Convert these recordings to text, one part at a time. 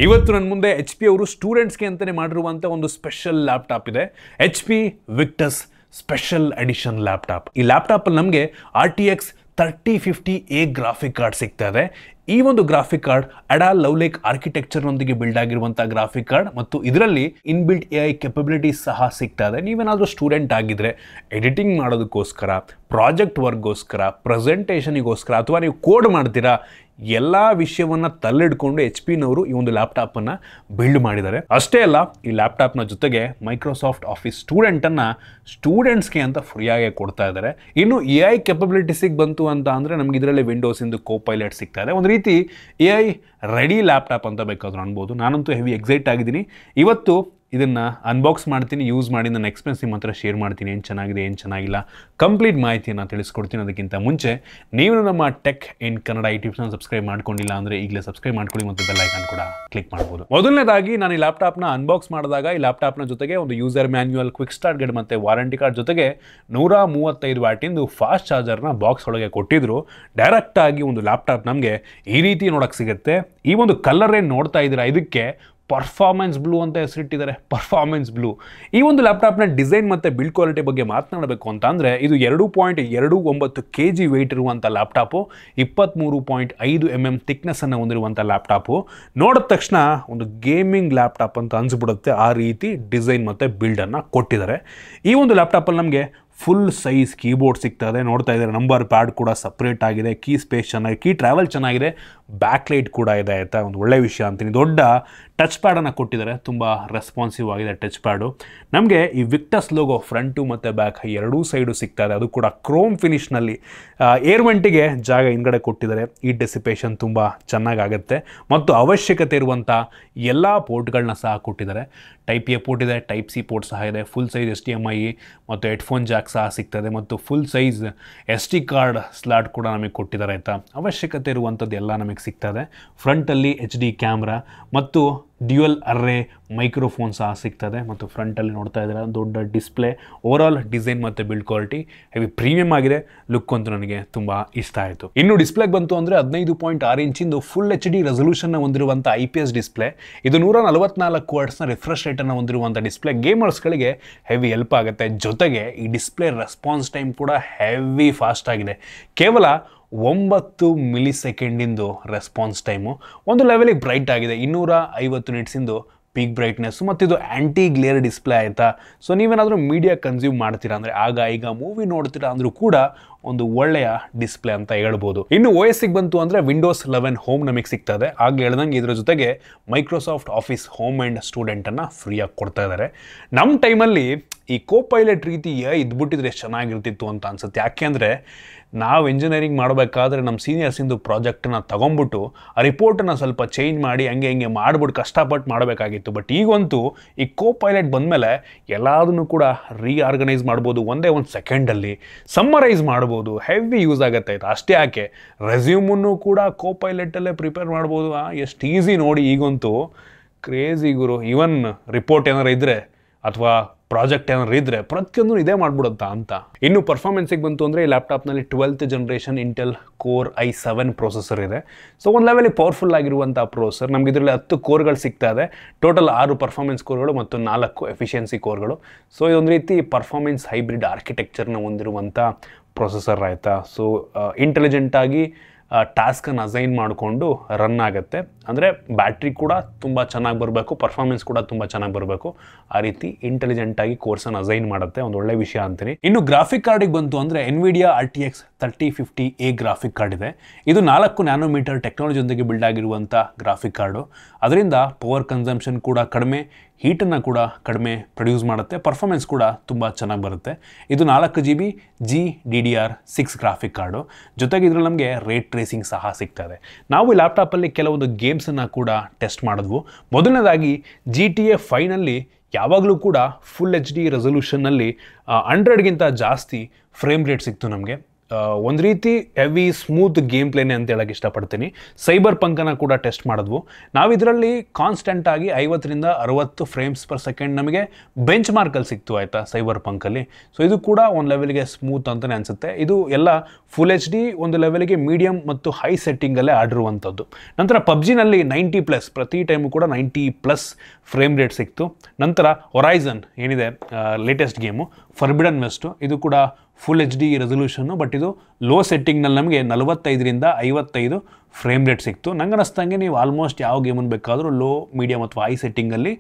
ಇವತ್ತು ನನ್ನ ಮುಂದೆ HP ಅವರು ಸ್ಟೂಡೆಂಟ್ಸ್ಗೆ ಅಂತಾನೆ ಮಾಡಿರುವಂಥ ಒಂದು ಸ್ಪೆಷಲ್ ಲ್ಯಾಪ್ಟಾಪ್ ಇದೆ. HP Victus special edition laptop. ಈ ಲ್ಯಾಪ್ಟಾಪಲ್ಲಿ ನಮಗೆ RTX 3050A ಗ್ರಾಫಿಕ್ ಕಾರ್ಡ್ ಸಿಗ್ತಾ ಇದೆ. ಈ ಒಂದು ಗ್ರಾಫಿಕ್ ಕಾರ್ಡ್ ಅಡಾಲ್ ಲವ್ಲೇಕ್ ಆರ್ಕಿಟೆಕ್ಚರ್ನೊಂದಿಗೆ ಬಿಲ್ಡ್ ಆಗಿರುವಂಥ ಗ್ರಾಫಿಕ್ ಕಾರ್ಡ್ ಮತ್ತು ಇದರಲ್ಲಿ ಇನ್ಬಿಲ್ಟ್ AI ಕೆಪಬಿಲಿಟೀಸ್ ಸಹ ಸಿಗ್ತಾ ಇದೆ. ನೀವೇನಾದರೂ ಸ್ಟೂಡೆಂಟ್ ಆಗಿದ್ರೆ ಎಡಿಟಿಂಗ್ ಮಾಡೋದಕ್ಕೋಸ್ಕರ, ಪ್ರಾಜೆಕ್ಟ್ ವರ್ಕ್ಗೋಸ್ಕರ, ಪ್ರೆಸೆಂಟೇಷನಿಗೋಸ್ಕರ ಅಥವಾ ನೀವು ಕೋಡ್ ಮಾಡ್ತೀರಾ, ಎಲ್ಲ ವಿಷಯವನ್ನು ತಲ್ಲಿಡ್ಕೊಂಡು HP ಈ ಒಂದು ಲ್ಯಾಪ್ಟಾಪನ್ನು ಬಿಲ್ಡ್ ಮಾಡಿದ್ದಾರೆ. ಅಷ್ಟೇ ಅಲ್ಲ, ಈ ಲ್ಯಾಪ್ಟಾಪ್ನ ಜೊತೆಗೆ ಮೈಕ್ರೋಸಾಫ್ಟ್ ಆಫೀಸ್ ಸ್ಟೂಡೆಂಟ್ಸ್ಗೆ ಅಂತ ಫ್ರೀಯಾಗಿ ಕೊಡ್ತಾ ಇದ್ದಾರೆ. ಇನ್ನು AI ಕೆಪಬಿಲಿಟೀಸಿಗೆ ಬಂತು ಅಂತ ಅಂದರೆ ನಮ್ಗೆ ಇದರಲ್ಲಿ ವಿಂಡೋಸಿಂದು ಕೋಪೈಲಟ್ ಸಿಗ್ತಾ ಇದೆ. ಒಂದು ರೀತಿ AI ರೆಡಿ ಲ್ಯಾಪ್ಟಾಪ್ ಅಂತ ಬೇಕಾದರೂ ಅನ್ಬೋದು. ನಾನಂತೂ ಹೆವಿ ಎಕ್ಸೈಟ್ ಆಗಿದ್ದೀನಿ. ಇವತ್ತು ಇದನ್ನು ಅನ್ಬಾಕ್ಸ್ ಮಾಡ್ತೀನಿ, ಯೂಸ್ ಮಾಡಿ ನನ್ನ ಎಕ್ಸ್ಪೀರಿಯನ್ಸ್ ನಿಮ್ಮ ಹತ್ರ ಶೇರ್ ಮಾಡ್ತೀನಿ. ಏನು ಚೆನ್ನಾಗಿದೆ, ಏನು ಚೆನ್ನಾಗಿಲ್ಲ, ಕಂಪ್ಲೀಟ್ ಮಾಹಿತಿಯನ್ನು ತಿಳಿಸ್ಕೊಡ್ತೀನಿ. ಅದಕ್ಕಿಂತ ಮುಂಚೆ ನೀವು ನಮ್ಮ ಟೆಕ್ ಇನ್ ಕನ್ನಡ ಯೂಟ್ಯೂಬ್ನ ಸಬ್ಸ್ಕ್ರೈಬ್ ಮಾಡ್ಕೊಂಡಿಲ್ಲ ಅಂದರೆ ಈಗಲೇ ಸಬ್ಸ್ಕ್ರೈಬ್ ಮಾಡ್ಕೊಳ್ಳಿ ಮತ್ತು ಬೆಲ್ ಐಕಾನ್ ಕೂಡ ಕ್ಲಿಕ್ ಮಾಡ್ಬೋದು. ಮೊದಲನೇದಾಗಿ ನಾನು ಈ ಲ್ಯಾಪ್ಟಾಪ್ನ ಅನ್ಬಾಕ್ಸ್ ಮಾಡಿದಾಗ ಈ ಲ್ಯಾಪ್ಟಾಪ್ನ ಜೊತೆಗೆ ಒಂದು user manual, quick start guide ಮತ್ತು ವಾರಂಟಿ ಕಾರ್ಡ್ ಜೊತೆಗೆ 135 ವ್ಯಾಟಿಂದು ಫಾಸ್ಟ್ ಚಾರ್ಜರ್ನ ಬಾಕ್ಸ್ ಒಳಗೆ ಕೊಟ್ಟಿದ್ರು. ಡೈರೆಕ್ಟಾಗಿ ಒಂದು ಲ್ಯಾಪ್ಟಾಪ್ ನಮಗೆ ಈ ರೀತಿ ನೋಡೋಕ್ಕೆ ಸಿಗುತ್ತೆ. ಈ ಒಂದು ಕಲರ್ ಏನು ನೋಡ್ತಾ ಇದ್ದೀರಾ, ಇದಕ್ಕೆ ಪರ್ಫಾರ್ಮೆನ್ಸ್ ಬ್ಲೂ ಅಂತ ಹೆಸರಿಟ್ಟಿದ್ದಾರೆ. Performance blue. ಈ ಒಂದು ಲ್ಯಾಪ್ಟಾಪ್ನ ಡಿಸೈನ್ ಮತ್ತು ಬಿಲ್ಡ್ ಕ್ವಾಲಿಟಿ ಬಗ್ಗೆ ಮಾತನಾಡಬೇಕು ಅಂತ ಅಂದರೆ ಇದು 2.29 kg ವೆಯ್ಟ್ ಇರುವಂಥ ಲ್ಯಾಪ್ಟಾಪು, 23.5 mm ಥಿಕ್ನೆಸ್ಸನ್ನು ಹೊಂದಿರುವಂಥ ಲ್ಯಾಪ್ಟಾಪು. ನೋಡಿದ ತಕ್ಷಣ ಒಂದು ಗೇಮಿಂಗ್ ಲ್ಯಾಪ್ಟಾಪ್ ಅಂತ ಅನಿಸ್ಬಿಡುತ್ತೆ. ಆ ರೀತಿ ಡಿಸೈನ್ ಮತ್ತು ಬಿಲ್ಡನ್ನು ಕೊಟ್ಟಿದ್ದಾರೆ. ಈ ಒಂದು ಲ್ಯಾಪ್ಟಾಪಲ್ಲಿ ನಮಗೆ ಫುಲ್ ಸೈಜ್ ಕೀಬೋರ್ಡ್ ಸಿಗ್ತಾ ಇದೆ. ನೋಡ್ತಾ ಇದ್ದಾರೆ, ನಂಬರ್ ಪ್ಯಾಡ್ ಕೂಡ ಸಪ್ರೇಟ್ ಆಗಿದೆ, ಕೀ ಸ್ಪೇಸ್ ಚೆನ್ನಾಗಿದೆ, ಕೀ ಟ್ರಾವೆಲ್ ಚೆನ್ನಾಗಿದೆ, ಬ್ಯಾಕ್ ಲೈಟ್ ಕೂಡ ಇದೆ ಆಯಿತಾ. ಒಂದು ಒಳ್ಳೆ ವಿಷಯ ಅಂತೀನಿ. ದೊಡ್ಡ ಟಚ್ ಪ್ಯಾಡನ್ನು ಕೊಟ್ಟಿದ್ದಾರೆ, ತುಂಬ ರೆಸ್ಪಾನ್ಸಿವ್ ಆಗಿದೆ ಟಚ್ ಪ್ಯಾಡು. ನಮಗೆ ಈ ವಿಕ್ಟಸ್ ಲೋಗೋ ಫ್ರಂಟು ಮತ್ತು ಬ್ಯಾಕ್ ಎರಡೂ ಸೈಡು ಸಿಗ್ತಾ ಇದೆ. ಅದು ಕೂಡ ಕ್ರೋಮ್ ಫಿನಿಷ್ನಲ್ಲಿ. ಏರ್ ವೆಂಟಿಗೆ ಜಾಗ ಹಿಂದ್ಗಡೆ ಕೊಟ್ಟಿದ್ದಾರೆ. ಈ ಡೆಸಿಪೇಷನ್ ತುಂಬ ಚೆನ್ನಾಗಾಗುತ್ತೆ ಮತ್ತು ಅವಶ್ಯಕತೆ ಇರುವಂಥ ಎಲ್ಲ ಪೋರ್ಟ್ಗಳನ್ನ ಸಹ ಕೊಟ್ಟಿದ್ದಾರೆ. ಟೈಪ್ ಎ ಪೋರ್ಟ್ ಇದೆ, ಟೈಪ್ ಸಿ ಪೋರ್ಟ್ ಸಹ ಇದೆ, ಫುಲ್ ಸೈಜ್ HDMI ಮತ್ತು ಹೆಡ್ಫೋನ್ ಜಾಕ್ ಸಹ ಸಿಗ್ತದೆ ಮತ್ತು full size SD card slot ಕೂಡ ನಮಗೆ ಕೊಟ್ಟಿದ್ದಾರೆ ಆಯಿತಾ. ಅವಶ್ಯಕತೆ ಇರುವಂಥದ್ದು ಎಲ್ಲ ನಮಗೆ ಸಿಗ್ತದೆ. ಫ್ರಂಟಲ್ಲಿ HD ಕ್ಯಾಮ್ರಾ ಮತ್ತು ಡ್ಯುಯಲ್ ಅರ್ರೇ ಮೈಕ್ರೋಫೋನ್ ಸಹ ಸಿಗ್ತದೆ ಮತ್ತು ಫ್ರಂಟಲ್ಲಿ ನೋಡ್ತಾ ಇದ್ದಾರೆ ದೊಡ್ಡ ಡಿಸ್ಪ್ಲೇ. ಓವರಾಲ್ ಡಿಸೈನ್ ಮತ್ತು ಬಿಲ್ಡ್ ಕ್ವಾಲಿಟಿ ಹೆವಿ ಪ್ರೀಮಿಯಮ್ ಆಗಿದೆ. ಲುಕ್ ಅಂತೂ ನನಗೆ ತುಂಬ ಇಷ್ಟ ಆಯಿತು. ಇನ್ನು ಡಿಸ್ಪ್ಲೇಗೆ ಬಂತು ಅಂದರೆ 15.6 ಇಂಚಿಂದು ಫುಲ್ HD ರೆಸಲ್ಯೂಷನ್ನ ಹೊಂದಿರುವಂಥ IPS ಡಿಸ್ಪ್ಲೇ. ಇದು 144 ಹರ್ಟ್ಸ್ನ ರಿಫ್ರೆಶ್ ರೇಟನ್ನು ಹೊಂದಿರುವಂಥ ಡಿಸ್ಪ್ಲೇ. ಗೇಮರ್ಸ್ಗಳಿಗೆ ಹೆವಿ ಹೆಲ್ಪ್ ಆಗುತ್ತೆ. ಜೊತೆಗೆ ಈ ಡಿಸ್ಪ್ಲೇ ರೆಸ್ಪಾನ್ಸ್ ಟೈಮ್ ಕೂಡ ಹೆವಿ ಫಾಸ್ಟ್ ಆಗಿದೆ. ಕೇವಲ 9 ಮಿಲಿಸೆಕೆಂಡಿಂದು ರೆಸ್ಪಾನ್ಸ್ ಟೈಮು. ಒಂದು ಲೆವೆಲಿಗೆ ಬ್ರೈಟ್ ಆಗಿದೆ. 250 ನಿಟ್ಸಿಂದು ಪೀಕ್ ಬ್ರೈಟ್ನೆಸ್ಸು ಮತ್ತು ಇದು ಆ್ಯಂಟಿ ಗ್ಲೇರ್ ಡಿಸ್ಪ್ಲೇ ಆಯಿತಾ. ಸೊ ನೀವೇನಾದರೂ ಮೀಡಿಯಾ ಕನ್ಸ್ಯೂಮ್ ಮಾಡ್ತೀರಾ ಅಂದರೆ, ಈಗ ಮೂವಿ ನೋಡ್ತೀರಾ ಅಂದರೂ ಕೂಡ ಒಂದು ಒಳ್ಳೆಯ ಡಿಸ್ಪ್ಲೇ ಅಂತ ಹೇಳ್ಬೋದು. ಇನ್ನು OSಗೆ ಬಂತು ಅಂದರೆ Windows 11 ಹೋಮ್ ನಮಗೆ ಸಿಗ್ತದೆ. ಆಗಲೇ ಹೇಳ್ದಂಗೆ ಇದರ ಜೊತೆಗೆ ಮೈಕ್ರೋಸಾಫ್ಟ್ ಆಫೀಸ್ ಹೋಮ್ ಆ್ಯಂಡ್ ಸ್ಟೂಡೆಂಟನ್ನು ಫ್ರೀಯಾಗಿ ಕೊಡ್ತಾ ಇದ್ದಾರೆ. ನಮ್ಮ ಟೈಮಲ್ಲಿ ಈ ಕೋಪೈಲಟ್ ರೀತಿ ಇದ್ಬಿಟ್ಟಿದ್ರೆ ಎಷ್ಟು ಚೆನ್ನಾಗಿರ್ತಿತ್ತು ಅಂತ ಅನ್ಸುತ್ತೆ. ಯಾಕೆಂದರೆ ನಾವು ಇಂಜಿನಿಯರಿಂಗ್ ಮಾಡಬೇಕಾದ್ರೆ ನಮ್ಮ ಸೀನಿಯರ್ಸಿಂದು ಪ್ರಾಜೆಕ್ಟನ್ನು ತೊಗೊಂಬಿಟ್ಟು ಆ ರಿಪೋರ್ಟನ್ನು ಸ್ವಲ್ಪ ಚೇಂಜ್ ಮಾಡಿ ಹಂಗೆ ಮಾಡಿಬಿಟ್ಟು ಕಷ್ಟಪಟ್ಟು ಮಾಡಬೇಕಾಗಿತ್ತು. ಬಟ್ ಈಗಂತೂ ಈ ಕೋಪೈಲಟ್ ಬಂದಮೇಲೆ ಎಲ್ಲದನ್ನು ಕೂಡ ರೀಆರ್ಗನೈಸ್ ಮಾಡ್ಬೋದು. ಒಂದೇ ಒಂದು ಸೆಕೆಂಡಲ್ಲಿ ಸಮ್ಮರೈಸ್ ಮಾಡ್ಬೋದು. ಹೆವಿ ಯೂಸ್ ಆಗುತ್ತೆ ಆಯಿತಾ. ಅಷ್ಟೇ ಯಾಕೆ, ರೆಸ್ಯೂಮನ್ನು ಕೂಡ ಕೋಪೈಲಟಲ್ಲೇ ಪ್ರಿಪೇರ್ ಮಾಡ್ಬೋದು. ಎಷ್ಟು ಈಸಿ ನೋಡಿ. ಈಗಂತೂ ಕ್ರೇಜಿ ಗುರು. ಈವನ್ ರಿಪೋರ್ಟ್ ಏನಾರು ಇದ್ದರೆ ಅಥವಾ ಪ್ರಾಜೆಕ್ಟ್ ಏನಾದ್ರು ಇದ್ದರೆ ಪ್ರತಿಯೊಂದು ಇದೇ ಮಾಡ್ಬಿಡುತ್ತಾ ಅಂತ. ಇನ್ನು ಪರ್ಫಾರ್ಮೆನ್ಸಿಗೆ ಬಂತು ಅಂದರೆ ಈ ಲ್ಯಾಪ್ಟಾಪ್ನಲ್ಲಿ 12th generation Intel core i7 processor ಇದೆ. ಸೊ ಒಂದು ಲೆವೆಲಿಗೆ ಪವರ್ಫುಲ್ ಆಗಿರುವಂಥ ಪ್ರೊಸೆಸರ್. ನಮ್ಗೆ ಇದರಲ್ಲಿ 10 ಕೋರ್ಗಳು ಸಿಗ್ತಾ ಇದೆ. ಟೋಟಲ್ 6 ಪರ್ಫಾರ್ಮೆನ್ಸ್ ಕೋರ್ಗಳು ಮತ್ತು 4 ಎಫಿಷಿಯನ್ಸಿ ಕೋರ್ಗಳು. ಸೊ ಇದೊಂದು ರೀತಿ ಪರ್ಫಾರ್ಮೆನ್ಸ್ ಹೈಬ್ರಿಡ್ ಆರ್ಕಿಟೆಕ್ಚರ್ನ ಹೊಂದಿರುವಂಥ ಪ್ರೊಸೆಸರ್ ಆಯಿತಾ. ಸೊ ಇಂಟೆಲಿಜೆಂಟಾಗಿ ಟಾಸ್ಕನ್ನು ಅಸೈನ್ ಮಾಡಿಕೊಂಡು ರನ್ ಆಗುತ್ತೆ. ಅಂದರೆ ಬ್ಯಾಟ್ರಿ ಕೂಡ ತುಂಬ ಚೆನ್ನಾಗಿ ಬರಬೇಕು, ಪರ್ಫಾರ್ಮೆನ್ಸ್ ಕೂಡ ತುಂಬ ಚೆನ್ನಾಗಿ ಬರಬೇಕು. ಆ ರೀತಿ ಇಂಟೆಲಿಜೆಂಟಾಗಿ ಕೋರ್ಸನ್ನು ಅಸೈನ್ ಮಾಡುತ್ತೆ. ಒಂದು ಒಳ್ಳೆ ವಿಷಯ ಅಂತೀನಿ. ಇನ್ನು ಗ್ರಾಫಿಕ್ ಕಾರ್ಡಿಗೆ ಬಂತು ಅಂದರೆ NVIDIA RTX 3050A graphic card ಇದೆ. ಇದು 4 ನ್ಯಾನೋಮೀಟರ್ ಟೆಕ್ನಾಲಜಿಯೊಂದಿಗೆ ಬಿಲ್ಡ್ ಆಗಿರುವಂಥ ಗ್ರಾಫಿಕ್ ಕಾರ್ಡು. ಅದರಿಂದ ಪವರ್ ಕನ್ಸಂಪ್ಷನ್ ಕೂಡ ಕಡಿಮೆ, ಹೀಟನ್ನು ಕೂಡ ಕಡಿಮೆ ಪ್ರೊಡ್ಯೂಸ್ ಮಾಡುತ್ತೆ. ಪರ್ಫಾರ್ಮೆನ್ಸ್ ಕೂಡ ತುಂಬ ಚೆನ್ನಾಗಿ ಬರುತ್ತೆ. ಇದು 4 GB GDDR6 ಗ್ರಾಫಿಕ್ ಕಾರ್ಡು. ಜೊತೆಗೆ ಇದರಲ್ಲಿ ನಮಗೆ ರೇಟ್ ಟ್ರೇಸಿಂಗ್ ಸಹ ಸಿಗ್ತದೆ. ನಾವು ಈ ಲ್ಯಾಪ್ಟಾಪಲ್ಲಿ ಕೆಲವೊಂದು ಗೇಮ್ಸನ್ನು ಕೂಡ ಟೆಸ್ಟ್ ಮಾಡಿದ್ವು. ಮೊದಲನೇದಾಗಿ GTA 5ನಲ್ಲಿ ಯಾವಾಗಲೂ ಕೂಡ ಫುಲ್ HD ರೆಸಲ್ಯೂಷನ್ನಲ್ಲಿ 100ಗಿಂತ ಜಾಸ್ತಿ ಫ್ರೇಮ್ ರೇಟ್ ಸಿಕ್ತು ನಮಗೆ. ಒಂದು ರೀತಿ ಹೆವಿ ಸ್ಮೂತ್ ಗೇಮ್ ಪ್ಲೇನೆ ಅಂತ ಹೇಳಕ್ಕೆ ಇಷ್ಟಪಡ್ತೀನಿ. ಸೈಬರ್ ಪಂಕನ್ನು ಕೂಡ ಟೆಸ್ಟ್ ಮಾಡಿದ್ವು. ನಾವು ಇದರಲ್ಲಿ ಕಾನ್ಸ್ಟೆಂಟ್ ಆಗಿ 50ರಿಂದ 60 ಫ್ರೇಮ್ಸ್ ಪರ್ ಸೆಕೆಂಡ್ ನಮಗೆ ಬೆಂಚ್ ಮಾರ್ಕಲ್ಲಿ ಸಿಕ್ತು ಆಯಿತಾ ಸೈಬರ್ ಪಂಕಲ್ಲಿ. ಸೊ ಇದು ಕೂಡ ಒಂದು ಲೆವೆಲ್ಗೆ ಸ್ಮೂತ್ ಅಂತಲೇ ಅನಿಸುತ್ತೆ. ಇದು ಎಲ್ಲ ಫುಲ್ HD ಒಂದು ಲೆವೆಲ್ಗೆ ಮೀಡಿಯಮ್ ಮತ್ತು ಹೈ ಸೆಟ್ಟಿಂಗಲ್ಲೇ ಆಡಿರುವಂಥದ್ದು. ನಂತರ ಪಬ್ಜಿನಲ್ಲಿ 90+, ಪ್ರತಿ ಟೈಮು ಕೂಡ 90+ ಫ್ರೇಮ್ ರೇಟ್ ಸಿಕ್ತು. ನಂತರ ಹೊರೈಸನ್ ಏನಿದೆ ಲೇಟೆಸ್ಟ್ ಗೇಮು ಫರ್ಬಿಡನ್ ವೆಸ್ಟು, ಇದು ಕೂಡ ಫುಲ್ HD ರೆಸೊಲ್ಯೂಷನ್ನು, ಬಟ್ ಇದು ಲೋ ಸೆಟ್ಟಿಂಗ್ನಲ್ಲಿ ನಮಗೆ 45ರಿಂದ 55 ಫ್ರೇಮ್ ರೇಟ್ ಸಿಕ್ತು. ನಂಗೆ ಅನ್ನಿಸ್ದಂಗೆ ನೀವು ಆಲ್ಮೋಸ್ಟ್ ಯಾವ ಗೇಮನ್ನು ಬೇಕಾದರೂ ಲೋ, ಮೀಡಿಯಮ್ ಅಥವಾ ಹೈ ಸೆಟ್ಟಿಂಗಲ್ಲಿ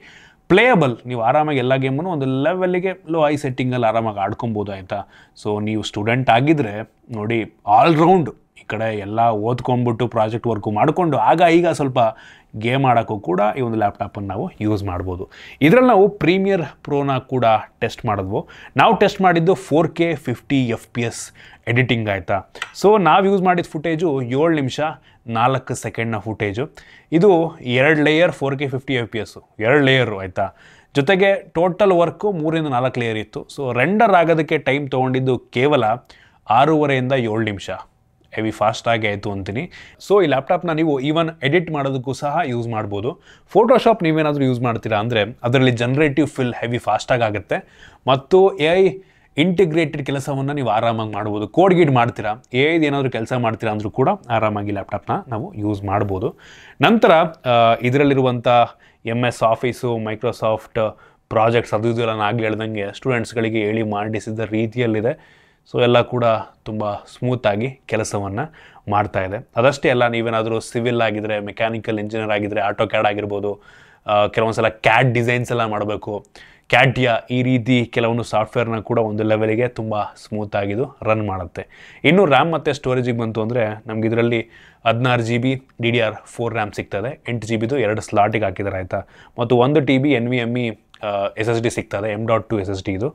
ಪ್ಲೇಯಬಲ್, ನೀವು ಆರಾಮಾಗಿ ಎಲ್ಲ ಗೇಮನ್ನು ಒಂದು ಲೆವೆಲ್ಲಿಗೆ ಲೋ ಹೈ ಸೆಟ್ಟಿಂಗಲ್ಲಿ ಆರಾಮಾಗಿ ಆಡ್ಕೊಬೋದು ಆಯಿತಾ. ಸೊ ನೀವು ಸ್ಟೂಡೆಂಟ್ ಆಗಿದ್ದರೆ ನೋಡಿ, ಆಲ್ರೌಂಡ್ ಈ ಕಡೆ ಎಲ್ಲ ಓದ್ಕೊಂಡ್ಬಿಟ್ಟು ಪ್ರಾಜೆಕ್ಟ್ ವರ್ಕು ಮಾಡಿಕೊಂಡು ಆಗ ಈಗ ಸ್ವಲ್ಪ ಗೇಮ್ ಆಡೋಕ್ಕೂ ಕೂಡ ಈ ಒಂದು ಲ್ಯಾಪ್ಟಾಪನ್ನು ನಾವು ಯೂಸ್ ಮಾಡ್ಬೋದು. ಇದರಲ್ಲಿ ನಾವು ಪ್ರೀಮಿಯರ್ ಪ್ರೋನ ಕೂಡ ಟೆಸ್ಟ್ ಮಾಡಿದ್ವು. ನಾವು ಟೆಸ್ಟ್ ಮಾಡಿದ್ದು 4K 50 FPS ಎಡಿಟಿಂಗ್ ಆಯಿತಾ. ಸೊ ನಾವು ಯೂಸ್ ಮಾಡಿದ ಫುಟೇಜು 7 ನಿಮಿಷ 4 ಸೆಕೆಂಡ್ನ ಫುಟೇಜು. ಇದು 2 ಲೇಯರ್ 4K 50 FPS, 2 ಲೇಯರು ಆಯಿತಾ. ಜೊತೆಗೆ ಟೋಟಲ್ ವರ್ಕು 3ರಿಂದ 4 ಲೇಯರ್ ಇತ್ತು. ಸೊ ರೆಂಡರ್ ಆಗೋದಕ್ಕೆ ಟೈಮ್ ತೊಗೊಂಡಿದ್ದು ಕೇವಲ 6.5ರಿಂದ 7 ನಿಮಿಷ. ಹೆವಿ ಫಾಸ್ಟಾಗಿ ಆಯಿತು ಅಂತೀನಿ. ಸೊ ಈ ಲ್ಯಾಪ್ಟಾಪ್ನ ನೀವು ಈವನ್ ಎಡಿಟ್ ಮಾಡೋದಕ್ಕೂ ಸಹ ಯೂಸ್ ಮಾಡ್ಬೋದು. ಫೋಟೋಶಾಪ್ ನೀವೇನಾದರೂ ಯೂಸ್ ಮಾಡ್ತೀರಾ ಅಂದರೆ ಅದರಲ್ಲಿ ಜನ್ರೇಟಿವ್ ಫಿಲ್ ಹೆವಿ ಫಾಸ್ಟಾಗಿ ಆಗುತ್ತೆ ಮತ್ತು AI ಇಂಟಿಗ್ರೇಟೆಡ್ ಕೆಲಸವನ್ನು ನೀವು ಆರಾಮಾಗಿ ಮಾಡ್ಬೋದು. ಕೋಡ್ ಗೀಡ್ ಮಾಡ್ತೀರಾ, AI ಏನಾದರೂ ಕೆಲಸ ಮಾಡ್ತೀರಾ ಅಂದರೂ ಕೂಡ ಆರಾಮಾಗಿ ಲ್ಯಾಪ್ಟಾಪ್ನ ನಾವು ಯೂಸ್ ಮಾಡ್ಬೋದು. ನಂತರ ಇದರಲ್ಲಿರುವಂಥ MS ಆಫೀಸು, ಮೈಕ್ರೋಸಾಫ್ಟ್ ಪ್ರಾಜೆಕ್ಟ್ಸ್ ಅದು ಇದು ಎಲ್ಲ ನಾನು ಹೇಳ್ದಂಗೆ ಸ್ಟೂಡೆಂಟ್ಸ್ಗಳಿಗೆ ಹೇಳಿ ಮಾಡಿಸಿದ ರೀತಿಯಲ್ಲಿದೆ. ಸೊ ಎಲ್ಲ ಕೂಡ ತುಂಬ ಸ್ಮೂತಾಗಿ ಕೆಲಸವನ್ನು ಮಾಡ್ತಾ ಇದೆ. ಅದಷ್ಟೇ ಅಲ್ಲ, ನೀವೇನಾದರೂ ಸಿವಿಲ್ ಆಗಿದ್ದರೆ, ಮೆಕ್ಯಾನಿಕಲ್ ಇಂಜಿನಿಯರ್ ಆಗಿದ್ದರೆ, ಆಟೋ ಕ್ಯಾಡ್ ಆಗಿರ್ಬೋದು, ಕೆಲವೊಂದು ಸಲ ಕ್ಯಾಡ್ ಡಿಸೈನ್ಸ್ ಎಲ್ಲ ಮಾಡಬೇಕು, ಕ್ಯಾಟಿಯಾ ಈ ರೀತಿ ಕೆಲವೊಂದು ಸಾಫ್ಟ್ವೇರ್ನ ಕೂಡ ಒಂದು ಲೆವೆಲಿಗೆ ತುಂಬ ಸ್ಮೂತಾಗಿದು ರನ್ ಮಾಡುತ್ತೆ. ಇನ್ನು ರ್ಯಾಮ್ ಮತ್ತು ಸ್ಟೋರೇಜಿಗೆ ಬಂತು ಅಂದರೆ ನಮ್ಗೆ ಇದರಲ್ಲಿ 16 GB DDR4 ರ್ಯಾಮ್ ಸಿಗ್ತದೆ, 8 GBದು 2 ಸ್ಲಾಟಿಗೆ ಹಾಕಿದ್ದಾರೆ ಆಯಿತಾ. ಮತ್ತು 1 TB NVMe SSD ಸಿಗ್ತದೆ, M.2 SSD. ಇದು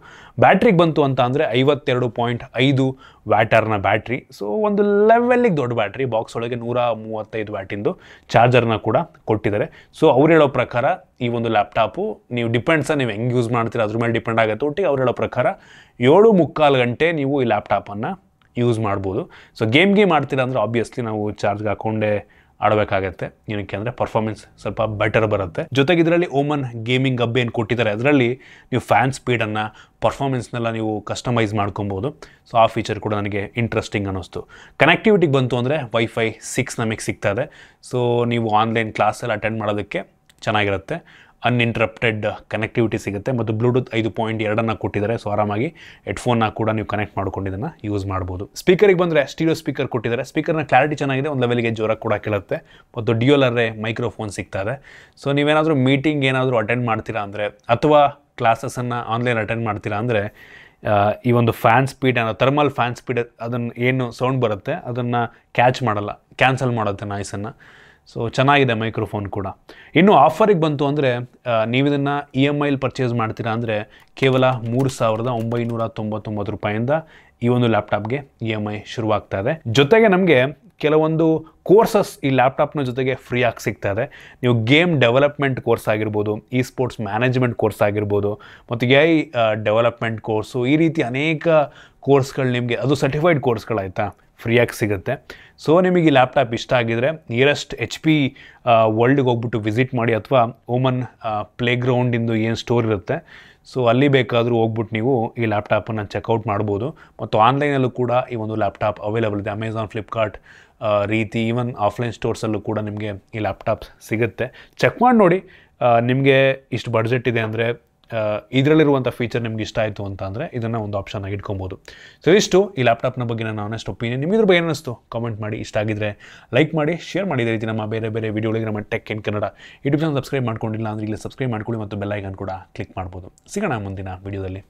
ಬ್ಯಾಟ್ರಿಗೆ ಬಂತು ಅಂತ ಅಂದರೆ 52.5 ವ್ಯಾಟರ್ನ ಬ್ಯಾಟ್ರಿ. ಸೊ ಒಂದು ಲೆವೆಲ್ಲಿಗೆ ದೊಡ್ಡ ಬ್ಯಾಟ್ರಿ, ಬಾಕ್ಸ್ ಒಳಗೆ 135 ವ್ಯಾಟಿಂದು ಚಾರ್ಜರ್ನ ಕೂಡ ಕೊಟ್ಟಿದ್ದಾರೆ. ಸೊ ಅವ್ರು ಹೇಳೋ ಪ್ರಕಾರ ಈ ಒಂದು ಲ್ಯಾಪ್ಟಾಪು ನೀವು ನೀವು ಹೆಂಗೆ ಯೂಸ್ ಮಾಡ್ತೀರಾ ಅದ್ರ ಮೇಲೆ ಡಿಪೆಂಡ್ ಆಗುತ್ತೆ. ಒಟ್ಟಿಗೆ ಅವ್ರು ಹೇಳೋ ಪ್ರಕಾರ 7.25 ಗಂಟೆ ನೀವು ಈ ಲ್ಯಾಪ್ಟಾಪನ್ನು ಯೂಸ್ ಮಾಡ್ಬೋದು. ಸೊ ಗೇಮ್ ಮಾಡ್ತೀರಾ ಅಂದರೆ ಆಬ್ವಿಯಸ್ಲಿ ನಾವು ಚಾರ್ಜ್ಗೆ ಹಾಕ್ಕೊಂಡೇ ಆಡಬೇಕಾಗತ್ತೆ. ಏನಕ್ಕೆ ಅಂದರೆ ಪರ್ಫಾರ್ಮೆನ್ಸ್ ಸ್ವಲ್ಪ ಬೆಟರ್ ಬರುತ್ತೆ. ಜೊತೆಗೆ ಇದರಲ್ಲಿ ಓಮನ್ ಗೇಮಿಂಗ್ ಹಬ್ ಏನು ಕೊಟ್ಟಿದ್ದಾರೆ, ಅದರಲ್ಲಿ ನೀವು ಫ್ಯಾನ್ ಸ್ಪೀಡನ್ನು, ಪರ್ಫಾರ್ಮೆನ್ಸ್ನೆಲ್ಲ ನೀವು ಕಸ್ಟಮೈಸ್ ಮಾಡ್ಕೊಬೋದು. ಸೊ ಆ ಫೀಚರ್ ಕೂಡ ನನಗೆ ಇಂಟ್ರೆಸ್ಟಿಂಗ್ ಅನ್ನಿಸ್ತು. ಕನೆಕ್ಟಿವಿಟಿಗೆ ಬಂತು ಅಂದರೆ Wi-Fi 6 ನಮಗೆ ಸಿಗ್ತಾ ಇದೆ. ಸೊ ನೀವು ಆನ್ಲೈನ್ ಕ್ಲಾಸೆಲ್ಲ ಅಟೆಂಡ್ ಮಾಡೋದಕ್ಕೆ ಚೆನ್ನಾಗಿರುತ್ತೆ. ಅನ್ಇಂಟ್ರಪ್ಟೆಡ್ ಕನೆಕ್ಟಿವಿಟಿ ಸಿಗುತ್ತೆ ಮತ್ತು ಬ್ಲೂಟೂತ್ 5.2 ಕೊಟ್ಟಿದ್ದಾರೆ. ಸೊ ಆರಾಮಾಗಿ ಹೆಡ್ಫೋನ್ನ ಕೂಡ ನೀವು ಕನೆಕ್ಟ್ ಮಾಡ್ಕೊಂಡು ಇದನ್ನು ಯೂಸ್ ಮಾಡ್ಬೋದು. ಸ್ಪೀಕರಿಗೆ ಬಂದರೆ ಸ್ಟೀರಿಯೋ ಸ್ಪೀಕರ್ ಕೊಟ್ಟಿದ್ದಾರೆ. ಸ್ಪೀಕರ್ನ ಕ್ಲಾರಿಟಿ ಚೆನ್ನಾಗಿದೆ, ಒಂದು ಲೆವೆಲ್ಗೆ ಜೋರಾಗಿ ಕೂಡ ಕೇಳುತ್ತೆ ಮತ್ತು ಡ್ಯೂಯಲ್ ಅರೇ ಮೈಕ್ರೋಫೋನ್ ಸಿಗ್ತಾ ಇದೆ. ಸೊ ನೀವೇನಾದರೂ ಮೀಟಿಂಗ್ ಏನಾದರೂ ಅಟೆಂಡ್ ಮಾಡ್ತೀರಾ ಅಂದರೆ ಅಥವಾ ಕ್ಲಾಸಸ್ಸನ್ನು ಆನ್ಲೈನ್ ಅಟೆಂಡ್ ಮಾಡ್ತೀರಾ ಅಂದರೆ ಈ ಒಂದು fan speed thermal fan speed ಅದನ್ನು ಏನು ಸೌಂಡ್ ಬರುತ್ತೆ ಅದನ್ನು ಕ್ಯಾಚ್ ಮಾಡಲ್ಲ, ಕ್ಯಾನ್ಸಲ್ ಮಾಡುತ್ತೆ ನಾಯ್ಸನ್ನು. ಸೊ ಚೆನ್ನಾಗಿದೆ ಮೈಕ್ರೋಫೋನ್ ಕೂಡ. ಇನ್ನು ಆಫರಿಗೆ ಬಂತು ಅಂದರೆ ನೀವು ಇದನ್ನು EMIಲಿ ಪರ್ಚೇಸ್ ಮಾಡ್ತೀರಾ ಅಂದರೆ ಕೇವಲ 3,999 ರೂಪಾಯಿಂದ ಈ ಒಂದು ಲ್ಯಾಪ್ಟಾಪ್ಗೆ EMI ಶುರುವಾಗ್ತಾ ಇದೆ. ಜೊತೆಗೆ ನಮಗೆ ಕೆಲವೊಂದು ಕೋರ್ಸಸ್ ಈ ಲ್ಯಾಪ್ಟಾಪ್ನ ಜೊತೆಗೆ ಫ್ರೀ ಆಗಿ ಸಿಗ್ತಾ ಇದೆ. ನೀವು ಗೇಮ್ ಡೆವಲಪ್ಮೆಂಟ್ ಕೋರ್ಸ್ ಆಗಿರ್ಬೋದು, ಸ್ಪೋರ್ಟ್ಸ್ ಮ್ಯಾನೇಜ್ಮೆಂಟ್ ಕೋರ್ಸ್ ಆಗಿರ್ಬೋದು ಮತ್ತು AI ಡೆವಲಪ್ಮೆಂಟ್ ಕೋರ್ಸು, ಈ ರೀತಿ ಅನೇಕ ಕೋರ್ಸ್ಗಳು ನಿಮಗೆ, ಅದು ಸರ್ಟಿಫೈಡ್ ಕೋರ್ಸ್ಗಳಾಯ್ತಾ, ಫ್ರೀಯಾಗಿ ಸಿಗುತ್ತೆ. ಸೊ ನಿಮಗೆ ಈ ಲ್ಯಾಪ್ಟಾಪ್ ಇಷ್ಟ ಆಗಿದರೆ ನಿಯರೆಸ್ಟ್ HP ವರ್ಲ್ಡ್ಗೆ ಹೋಗ್ಬಿಟ್ಟು ವಿಸಿಟ್ ಮಾಡಿ ಅಥವಾ ಓಮನ್ ಪ್ಲೇಗ್ರೌಂಡಿಂದು ಏನು ಸ್ಟೋರ್ ಇರುತ್ತೆ ಸೊ ಅಲ್ಲಿ ಬೇಕಾದರೂ ಹೋಗ್ಬಿಟ್ಟು ನೀವು ಈ ಲ್ಯಾಪ್ಟಾಪನ್ನು ಚೆಕ್ಔಟ್ ಮಾಡ್ಬೋದು. ಮತ್ತು ಆನ್ಲೈನಲ್ಲೂ ಕೂಡ ಈ ಒಂದು ಲ್ಯಾಪ್ಟಾಪ್ ಅವೈಲೇಬಲ್ ಇದೆ. ಅಮೆಝಾನ್, ಫ್ಲಿಪ್ಕಾರ್ಟ್ ರೀತಿ ಈವನ್ ಆಫ್ಲೈನ್ ಸ್ಟೋರ್ಸಲ್ಲೂ ಕೂಡ ನಿಮಗೆ ಈ ಲ್ಯಾಪ್ಟಾಪ್ ಸಿಗುತ್ತೆ. ಚೆಕ್ ಮಾಡಿ ನೋಡಿ. ನಿಮಗೆ ಇಷ್ಟು ಬಡ್ಜೆಟ್ ಇದೆ ಅಂದರೆ ಇದರಲ್ಲಿರುವಂಥ ಫೀಚರ್ ನಿಮ್ಗೆ ಇಷ್ಟ ಆಯಿತು ಅಂತ ಅಂದರೆ ಇದನ್ನು ಒಂದು ಆಪ್ಷನ್ ಆಗಿ ಇಟ್ಕೊಬೋದು. ಸೊ ಇಷ್ಟು ಈ ಲ್ಯಾಪ್ಟಾಪ್ನ ಬಗ್ಗೆ ನನ್ನ ಆನೆಸ್ಟ್ ಒಪಿನಿಯನ್. ನಿಮಗೆ ಇದ್ರ ಬಗ್ಗೆ ಏನಿಸ್ತು ಕಾಮೆಂಟ್ ಮಾಡಿ. ಇಷ್ಟ ಆಗಿದ್ರೆ ಲೈಕ್ ಮಾಡಿ, ಶೇರ್ ಮಾಡಿ. ಇದೇ ರೀತಿ ನಮ್ಮ ಬೇರೆ ಬೇರೆ ವಿಡಿಯೋಗಳಿಗೆ ನಮ್ಮ tech in Kannada YouTube channel subscribe ಮಾಡ್ಕೊಂಡಿಲ್ಲ ಅಂದರೆ ಇಲ್ಲಿ ಸಬ್ಸ್ಕ್ರೈಬ್ ಮಾಡ್ಕೊಳ್ಳಿ ಮತ್ತು ಬೆಲ್ ಐಕಾನ್ ಕೂಡ ಕ್ಲಿಕ್ ಮಾಡ್ಬೋದು. ಸಿಗೋಣ ಮುಂದಿನ ವಿಡಿಯೋದಲ್ಲಿ.